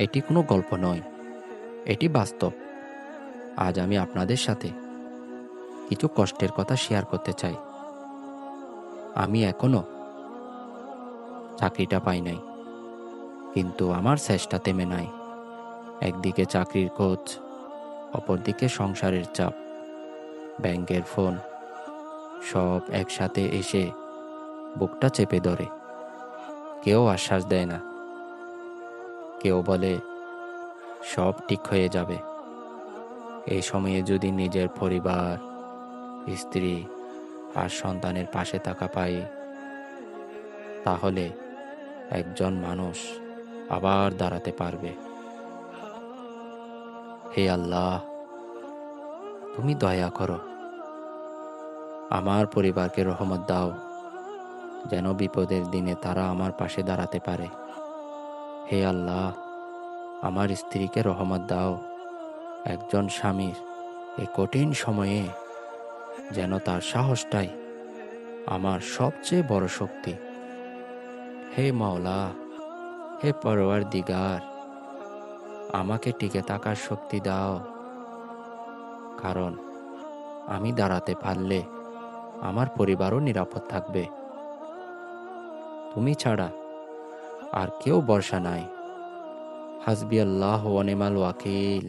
এটি কোনো গল্প নয়, এটি বাস্তব। আজ আমি আপনাদের সাথে কিছু কষ্টের কথা শেয়ার করতে চাই। আমি এখনো চাকরিটা পাই নাই, কিন্তু আমার চেষ্টা থেমে নাই। একদিকে চাকরির খোঁজ, অপরদিকে সংসারের চাপ, ব্যাংকের ফোন, সব একসাথে এসে বুকটা চেপে ধরে। কেউ আশ্বাস দেয় না, কেউ বলে সব ঠিক হয়ে যাবে। এই সময়ে যদি নিজের পরিবার, স্ত্রী আর সন্তানের পাশে থাকা পাই, তাহলে একজন মানুষ আবার দাঁড়াতে পারবে। হে আল্লাহ, তুমি দয়া করো, আমার পরিবারকে রহমত দাও, যেন বিপদের দিনে তারা আমার পাশে দাঁড়াতে পারে। হে আল্লাহ, আমার স্ত্রীকে রহমত দাও, একজন স্বামীর এই কঠিন সময়ে যেন তার সাহসটাই আমার সবচেয়ে বড় শক্তি। হে মাওলা, হে পরওয়ারদিগার, আমাকে টিকে থাকার শক্তি দাও, কারণ আমি দাঁড়াতে পারলে আমার পরিবারও নিরাপদ থাকবে। তুমি ছাড়া আর কেউ ভরসা নাই। হাসবি আল্লাহ ওয়া নি'মাল ওয়াকিল।